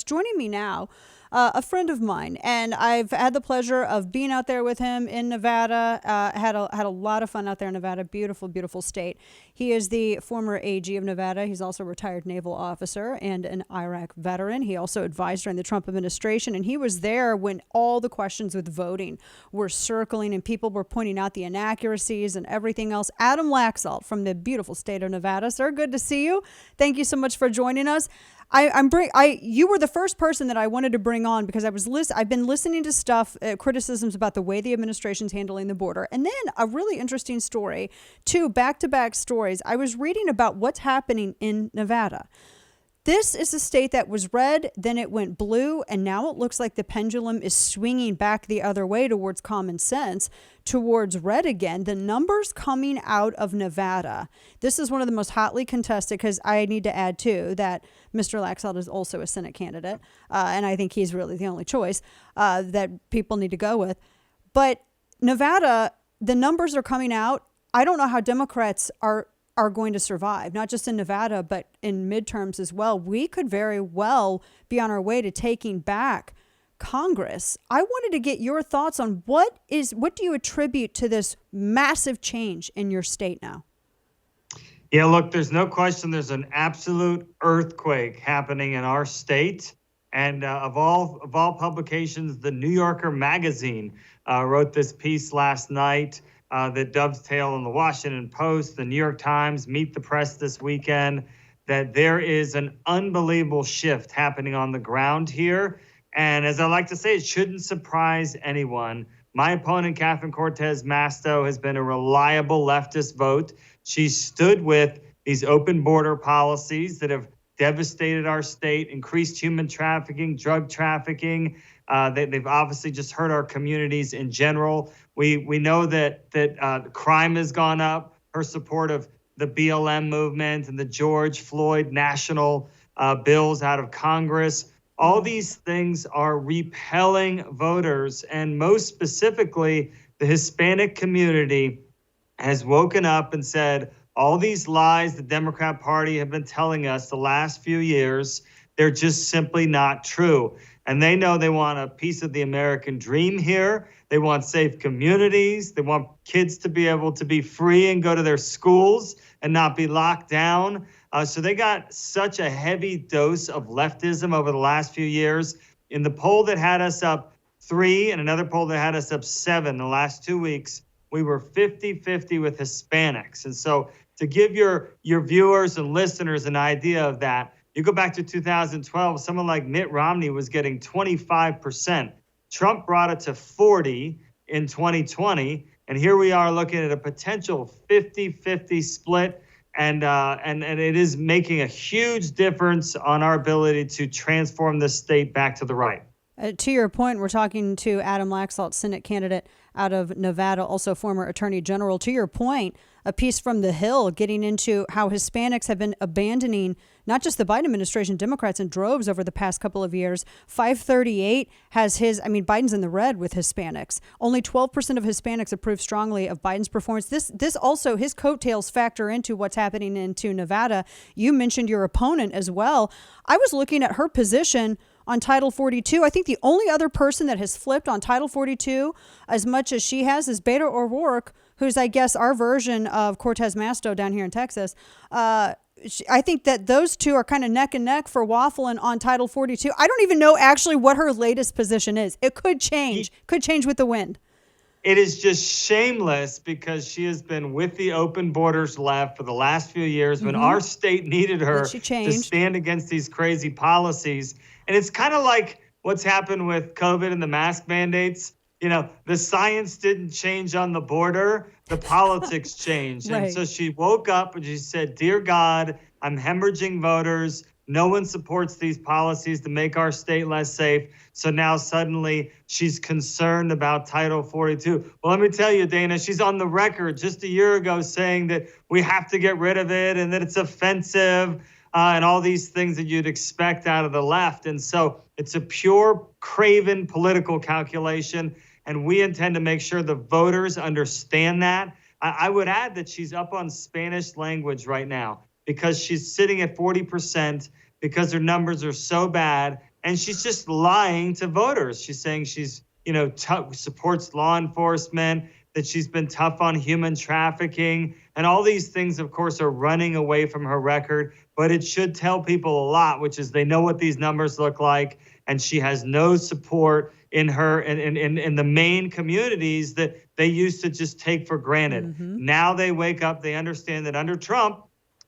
Joining me now, a friend of mine, and I've had the pleasure of being out there with him in Nevada. Had a lot of fun out there in Nevada. Beautiful, beautiful state. He is the former AG of Nevada. He's also a retired naval officer and an Iraq veteran. He also advised during the Trump administration, and he was there when all the questions with voting were circling and people were pointing out the inaccuracies and everything else. Adam Laxalt from the beautiful state of Nevada. Sir, good to see you. Thank you so much for joining us. You were the first person that I wanted to bring on because I've been listening to stuff, criticisms about the way the administration's handling the border, and then a really interesting story, two back-to-back stories. I was reading about what's happening in Nevada. This is a state that was red, then it went blue, and now it looks like the pendulum is swinging back the other way towards common sense, towards red again. The numbers coming out of Nevada, this is one of the most hotly contested, because I need to add, too, that Mr. Laxalt is also a Senate candidate, and I think he's really the only choice that people need to go with. But Nevada, the numbers are coming out. I don't know how Democrats are going to survive, not just in Nevada, but in midterms as well. We could very well be on our way to taking back Congress. I wanted to get your thoughts on what do you attribute to this massive change in your state now? Yeah, look, there's no question there's an absolute earthquake happening in our state. And of all publications, the New Yorker magazine wrote this piece last night that dovetail on the Washington Post, the New York Times, Meet the Press this weekend, that there is an unbelievable shift happening on the ground here. And as I like to say, it shouldn't surprise anyone. My opponent, Catherine Cortez Masto, has been a reliable leftist vote. She stood with these open border policies that have devastated our state, increased human trafficking, drug trafficking. They've obviously just hurt our communities in general. We know that crime has gone up. Her support of the BLM movement and the George Floyd national bills out of Congress. All these things are repelling voters, and most specifically, the Hispanic community has woken up and said, all these lies the Democrat Party have been telling us the last few years, they're just simply not true. And they know they want a piece of the American dream here. They want safe communities. They want kids to be able to be free and go to their schools and not be locked down. So they got such a heavy dose of leftism over the last few years. In the poll that had us up 3 and another poll that had us up 7 the last 2 weeks, we were 50-50 with Hispanics. And so to give your viewers and listeners an idea of that, you go back to 2012, someone like Mitt Romney was getting 25%. Trump brought it to 40 in 2020. And here we are looking at a potential 50-50 split. And it is making a huge difference on our ability to transform the state back to the right. To your point, we're talking to Adam Laxalt, Senate candidate out of Nevada, also former Attorney General. To your point, a piece from The Hill getting into how Hispanics have been abandoning not just the Biden administration, Democrats in droves over the past couple of years. 538 has Biden's in the red with Hispanics. Only 12% of Hispanics approve strongly of Biden's performance. This also, his coattails factor into what's happening into Nevada. You mentioned your opponent as well. I was looking at her position on Title 42. I think the only other person that has flipped on Title 42 as much as she has is Beto O'Rourke, who's, I guess, our version of Cortez Masto down here in Texas. I think that those two are kind of neck and neck for waffling on Title 42. I don't even know actually what her latest position is. It could change with the wind. It is just shameless because she has been with the open borders left for the last few years when our state needed her to stand against these crazy policies. And it's kind of like what's happened with COVID and the mask mandates. You know, the science didn't change on the border. The politics changed. Right. And so she woke up and she said, dear God, I'm hemorrhaging voters. No one supports these policies to make our state less safe. So now suddenly she's concerned about Title 42. Well, let me tell you, Dana, she's on the record just a year ago saying that we have to get rid of it and that it's offensive and all these things that you'd expect out of the left. And so it's a pure craven political calculation. And we intend to make sure the voters understand that. I would add that she's up on Spanish language right now because she's sitting at 40% because her numbers are so bad. and she's just lying to voters. She's saying she's, supports law enforcement, that she's been tough on human trafficking, and all these things, of course, are running away from her record. But it should tell people a lot, which is they know what these numbers look like, and she has no support in her in the main communities that they used to just take for granted. Now they wake up, they understand that under Trump,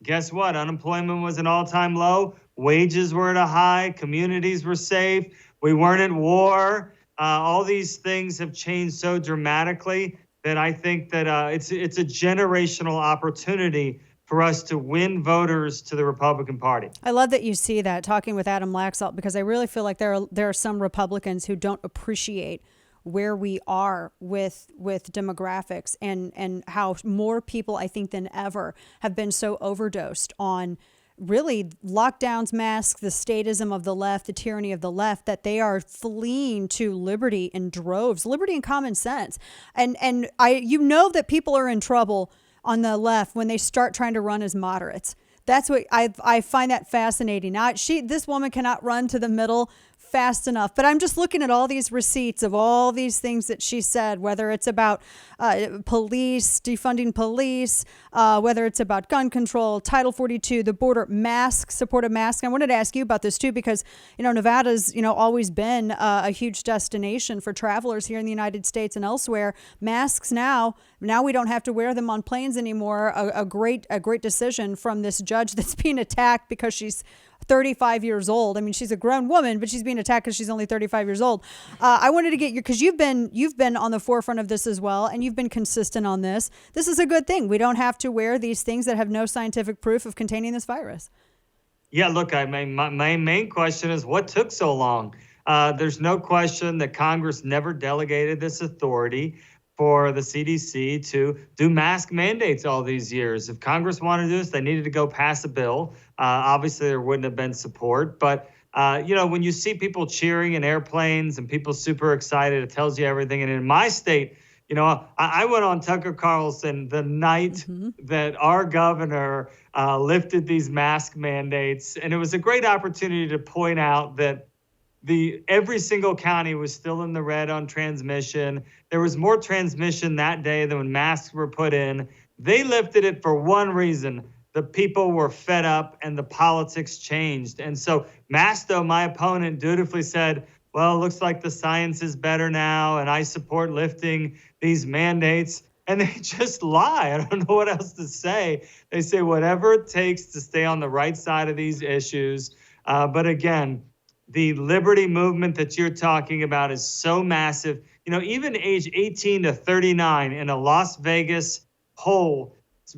guess what? Unemployment was an all-time low, wages were at a high, communities were safe, we weren't at war. All these things have changed so dramatically that I think that it's a generational opportunity for us to win voters to the Republican Party. I love that you see that, talking with Adam Laxalt, because I really feel like there are some Republicans who don't appreciate where we are with demographics and how more people, I think, than ever have been so overdosed on really lockdowns, masks, the statism of the left, the tyranny of the left, that they are fleeing to liberty in droves, liberty and common sense. And that people are in trouble on the left when they start trying to run as moderates. That's what I find that fascinating. Now, this woman cannot run to the middle fast enough, but I'm just looking at all these receipts of all these things that she said, whether it's about police, defunding police, whether it's about gun control, Title 42, the border, masks, support of masks. I wanted to ask you about this too, because, Nevada's, always been a huge destination for travelers here in the United States and elsewhere. Masks now we don't have to wear them on planes anymore. A great decision from this judge that's being attacked because she's 35 years old. I mean, she's a grown woman, but she's being attacked because she's only 35 years old. I wanted to get because you've been on the forefront of this as well, and you've been consistent on this. This is a good thing. We don't have to wear these things that have no scientific proof of containing this virus. Yeah, look, my main question is what took so long? There's no question that Congress never delegated this authority for the CDC to do mask mandates all these years. If Congress wanted to do this, they needed to go pass a bill. Obviously, there wouldn't have been support. But, when you see people cheering in airplanes and people super excited, it tells you everything. And in my state, I went on Tucker Carlson the night that our governor lifted these mask mandates. And it was a great opportunity to point out that every single county was still in the red on transmission. There was more transmission that day than when masks were put in. They lifted it for one reason. The people were fed up and the politics changed. And so Masto, my opponent, dutifully said, well, it looks like the science is better now, and I support lifting these mandates. And they just lie. I don't know what else to say. They say whatever it takes to stay on the right side of these issues. But again, the liberty movement that you're talking about is so massive. Even age 18 to 39 in a Las Vegas poll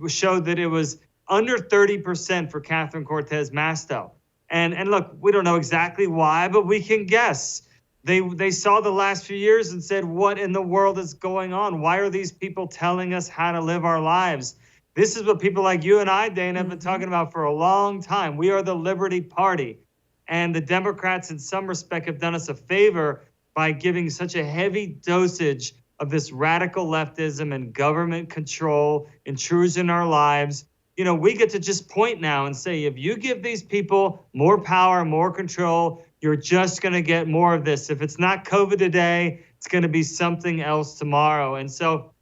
showed that it was under 30% for Catherine Cortez Masto. And look, we don't know exactly why, but we can guess. They saw the last few years and said, what in the world is going on? Why are these people telling us how to live our lives? This is what people like you and I, Dana, have been talking about for a long time. We are the Liberty Party. And the Democrats, in some respect, have done us a favor by giving such a heavy dosage of this radical leftism and government control, intrusion in our lives. We get to just point now and say, if you give these people more power, more control, you're just going to get more of this. If it's not COVID today, it's going to be something else tomorrow. And so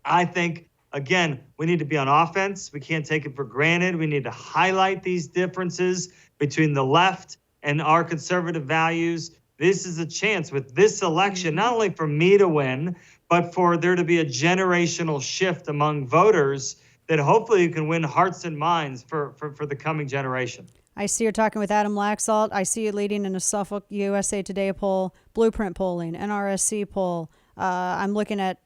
I think, again, we need to be on offense. We can't take it for granted. We need to highlight these differences between the left and our conservative values. This is a chance with this election, not only for me to win, but for there to be a generational shift among voters that hopefully you can win hearts and minds for the coming generation. I see you're talking with Adam Laxalt. I see you leading in a Suffolk USA Today poll, Blueprint polling, NRSC poll. I'm looking at,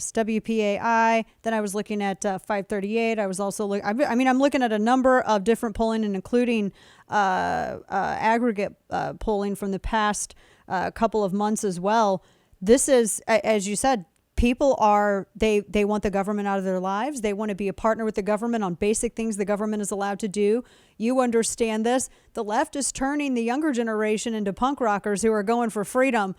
WPAI. Then I was looking at 538. I was also I'm looking at a number of different polling, and including aggregate polling from the past couple of months as well. This is, as you said, people they want the government out of their lives. They want to be a partner with the government on basic things the government is allowed to do. You understand this. The left is turning the younger generation into punk rockers who are going for freedom.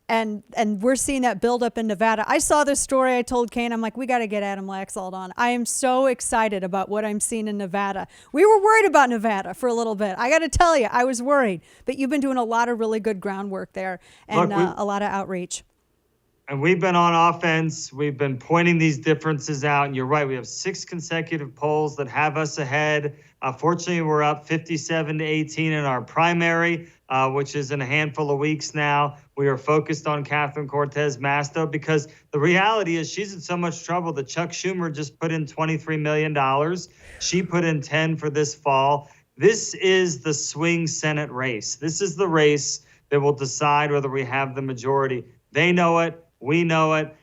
And we're seeing that build up in Nevada. I saw this story. I told Kane, I'm like, we got to get Adam Laxalt on. I am so excited about what I'm seeing in Nevada. We were worried about Nevada for a little bit. I got to tell you, I was worried. But you've been doing a lot of really good groundwork there and a lot of outreach. And we've been on offense. We've been pointing these differences out. And you're right. We have 6 consecutive polls that have us ahead. Fortunately, we're up 57-18 in our primary, which is in a handful of weeks now. We are focused on Catherine Cortez Masto because the reality is she's in so much trouble that Chuck Schumer just put in $23 million. She put in 10 for this fall. This is the swing Senate race. This is the race that will decide whether we have the majority. They know it. We know it.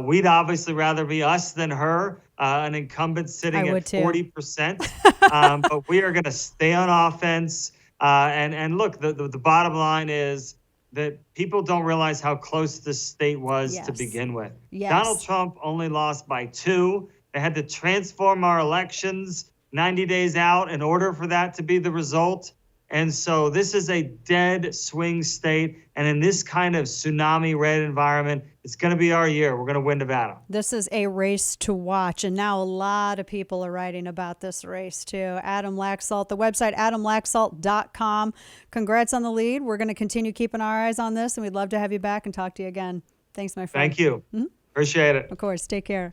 We'd obviously rather be us than her, an incumbent sitting at 40%. But we are going to stay on offense. And look, the bottom line is that people don't realize how close this state was to begin with. Yes. Donald Trump only lost by 2. They had to transform our elections 90 days out in order for that to be the result. And so this is a dead swing state. And in this kind of tsunami red environment, it's going to be our year. We're going to win Nevada. This is a race to watch. And now a lot of people are writing about this race too. Adam Laxalt, the website, adamlaxalt.com. Congrats on the lead. We're going to continue keeping our eyes on this, and we'd love to have you back and talk to you again. Thanks, my friend. Thank you. Appreciate it. Of course. Take care.